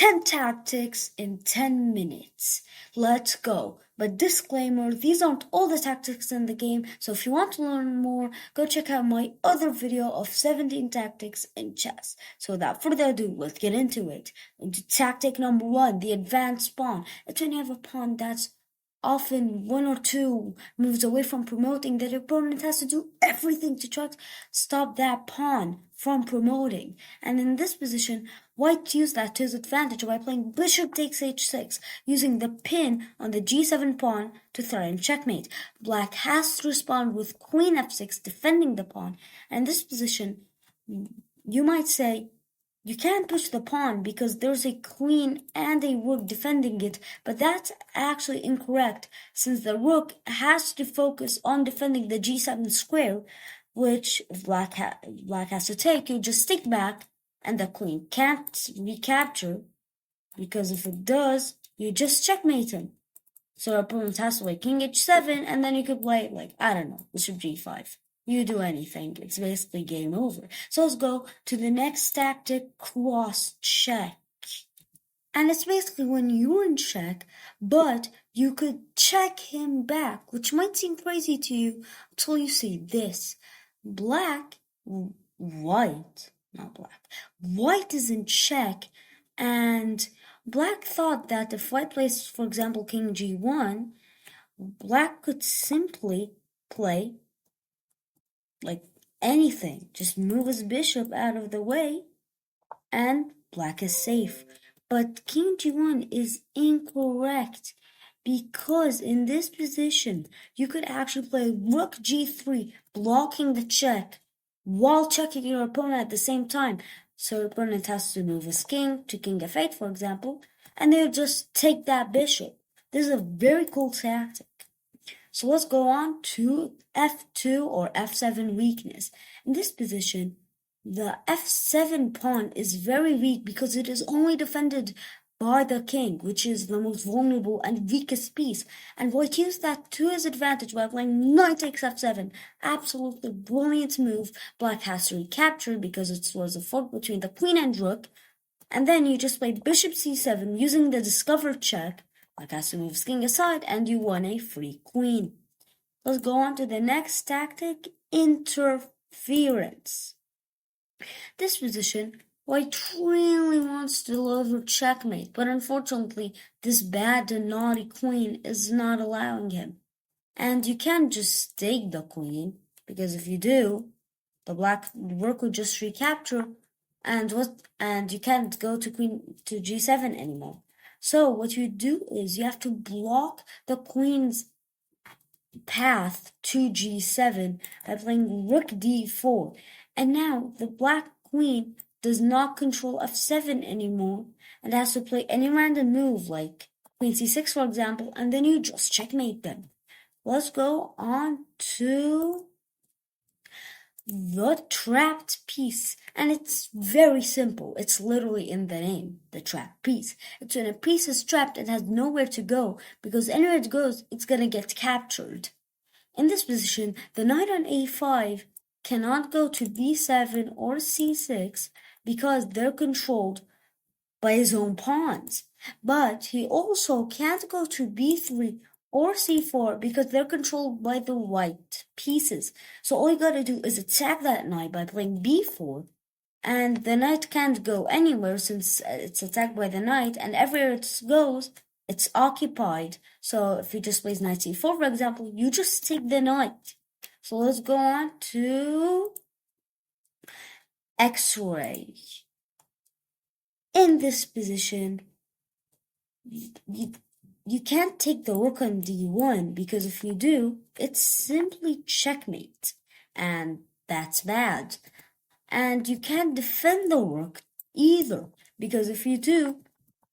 10 tactics in 10 minutes. Let's go. But disclaimer, these aren't all the tactics in the game, so if you want to learn more, go check out my other video of 17 tactics in chess. So without further ado, let's get into it. Into tactic number 1, the advanced pawn. It's when you have a pawn that's often one or two moves away from promoting, that your opponent has to do everything to try to stop that pawn from promoting. And in this position, white used that to his advantage by playing bishop takes h6, using the pin on the g7 pawn to threaten checkmate. Black has to respond with queen f6, defending the pawn. And in this position, you might say, you can't push the pawn because there's a queen and a rook defending it, but that's actually incorrect, since the rook has to focus on defending the g7 square, which if black has to take, you just stick back and the queen can't recapture, because if it does, you just checkmate him. So your opponent has to play king h7, and then you could play, like, I don't know, bishop g5. You do anything, it's basically game over. So let's go to the next tactic, cross check. And it's basically when you're in check, but you could check him back, which might seem crazy to you until you see this. White is in check, and black thought that if white plays, for example, king g1, black could simply play like anything, just move his bishop out of the way, and black is safe. But king g1 is incorrect, because in this position, you could actually play rook g3, blocking the check, while checking your opponent at the same time. So your opponent has to move his king to king f8, for example, and they'll just take that bishop. This is a very cool tactic. So let's go on to f2 or f7 weakness. In this position, the f7 pawn is very weak because it is only defended by the king, which is the most vulnerable and weakest piece. And white used that to his advantage by playing knight takes f7. Absolutely brilliant move. Black has to recapture because it was a fight between the queen and rook. And then you just play bishop c7 using the discovered check. Black has to move his king aside, and you won a free queen. Let's go on to the next tactic, interference. This position, white really wants to deliver checkmate, but unfortunately, this bad and naughty queen is not allowing him. And you can't just take the queen, because if you do, the rook would just recapture, and you can't go to g7 anymore. So what you do is you have to block the queen's path to g7 by playing rook d4. And now the black queen does not control f7 anymore and has to play any random move like queen c6, for example, and then you just checkmate them. Let's go on to the trapped piece, and it's very simple. It's literally in the name, the trapped piece. It's when a piece is trapped and has nowhere to go, because anywhere it goes, it's gonna get captured. In this position, the knight on a5 cannot go to b7 or c6 because they're controlled by his own pawns. But he also can't go to b3 or c4 because they're controlled by the white pieces. So all you gotta do is attack that knight by playing b4, and the knight can't go anywhere since it's attacked by the knight, and everywhere it goes, it's occupied. So if he just plays knight c4, for example, you just take the knight. So let's go on to X-ray. In this position, you can't take the rook on d1, because if you do, it's simply checkmate, and that's bad. And you can't defend the rook either, because if you do,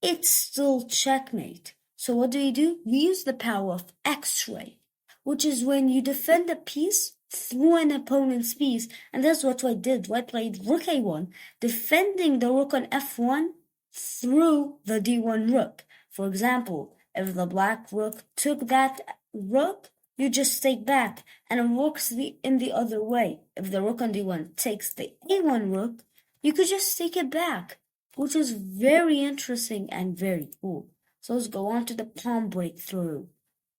it's still checkmate. So what do? We use the power of X-ray, which is when you defend a piece through an opponent's piece, and that's what white did. White played rook a1, defending the rook on f1 through the d1 rook. For example, if the black rook took that rook, you just take back, and it works in the other way. If the rook on d1 takes the a1 rook, you could just take it back. which is very interesting and very cool. So let's go on to the pawn breakthrough.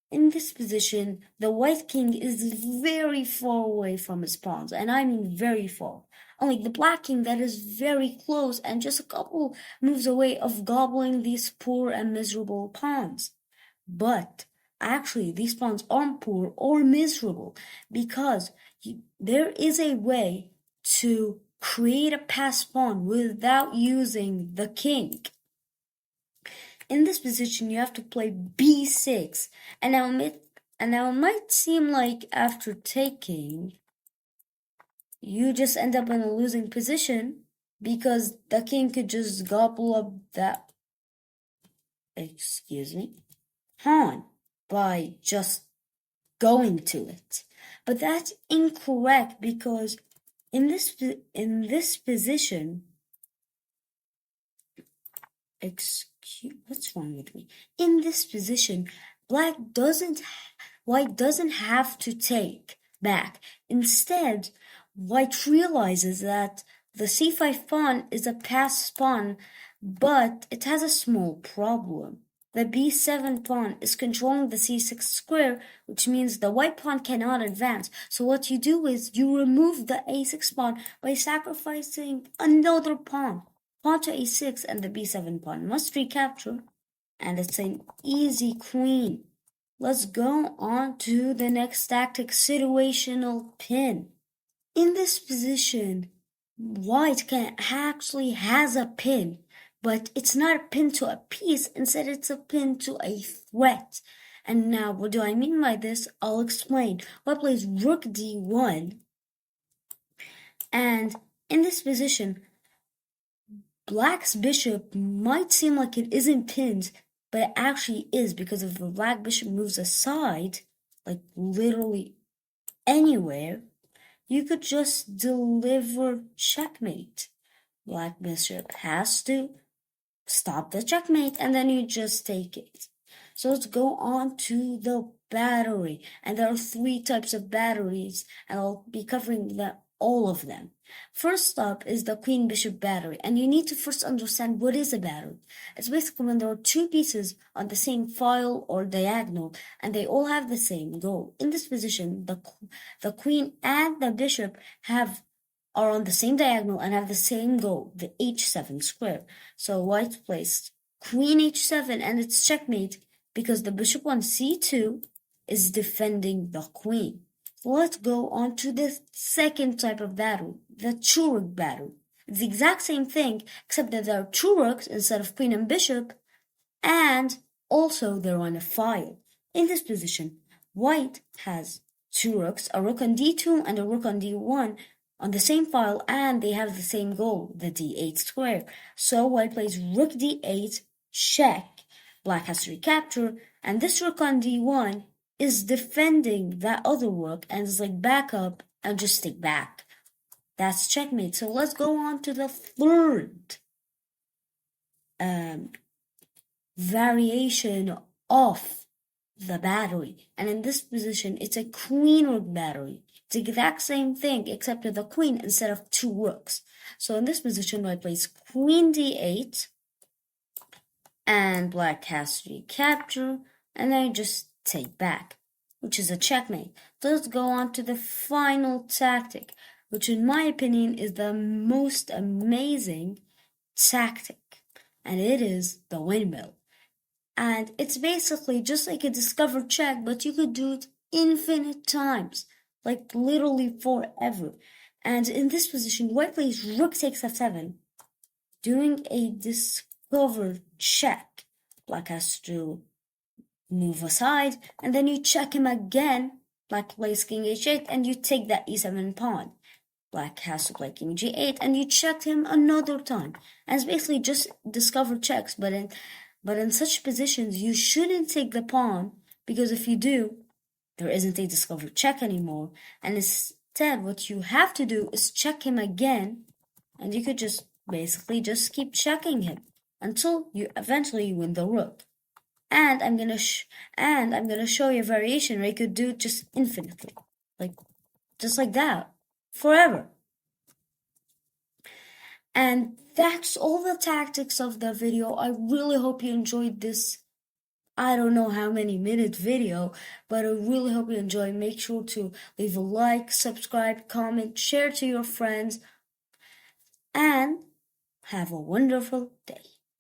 In this position, the white king is very far away from his pawns, and I mean very far. Unlike the black king that is very close and just a couple moves away of gobbling these poor and miserable pawns. But actually, these pawns aren't poor or miserable because there is a way to create a passed pawn without using the king. In this position, you have to play b6, and now it might seem like after taking, you just end up in a losing position because the king could just gobble up that, pawn by just going to it. But that's incorrect because in this position, what's wrong with me? In this position, white doesn't have to take back. Instead, white realizes that the c5 pawn is a passed pawn, but it has a small problem. The b7 pawn is controlling the c6 square, which means the white pawn cannot advance. So what you do is you remove the a6 pawn by sacrificing another pawn. Pawn to a6 and the b7 pawn must recapture, and it's an easy queen. Let's go on to the next tactic, situational pin. In this position, white actually has a pin, but it's not a pin to a piece, instead it's a pin to a threat. And now, what do I mean by this? I'll explain. White plays rook d1, and in this position, black's bishop might seem like it isn't pinned, but it actually is, because if the black bishop moves aside, like literally anywhere, you could just deliver checkmate. Black bishop has to stop the checkmate, and then you just take it. So let's go on to the battery. And there are 3 types of batteries, and I'll be covering all of them. First up is the queen bishop battery, and you need to first understand what is a battery. It's basically when there are 2 pieces on the same file or diagonal, and they all have the same goal. In this position, the queen and the bishop are on the same diagonal and have the same goal, the h7 square. So white placed queen h7, and it's checkmate because the bishop on c2 is defending the queen. Let's go on to the second type of battery, the 2 rook battery. It's the exact same thing, except that there are 2 rooks instead of queen and bishop, and also they're on a file. In this position, white has 2 rooks, a rook on d2 and a rook on d1, on the same file, and they have the same goal, the d8 square. So white plays rook d8, check. Black has to recapture, and this rook on d1 is defending that other rook and is like back up and just stick back. That's checkmate. So let's go on to the third variation of the battery. And in this position, it's a queen rook battery. It's the exact same thing, except with a queen instead of 2 rooks. So in this position, white plays queen d8, and black has to recapture, and then just take back, which is a checkmate. So let's go on to the final tactic, which in my opinion is the most amazing tactic, and it is the windmill. And it's basically just like a discovered check, but you could do it infinite times, like literally forever. And in this position, white plays rook takes f7, doing a discovered check. Black has to move aside, and then you check him again. Black plays king h8, and you take that e7 pawn. Black has to play king g8, and you check him another time. And it's basically just discovered checks, but in such positions, you shouldn't take the pawn, because if you do, there isn't a discovered check anymore. And instead, what you have to do is check him again, and you could just basically just keep checking him until you eventually win the rook. And I'm gonna show you a variation where you could do it just infinitely, just like that, forever. And that's all the tactics of the video. I really hope you enjoyed this. I don't know how many minute video, but I really hope you enjoy. Make sure to leave a like, subscribe, comment, share to your friends, and have a wonderful day.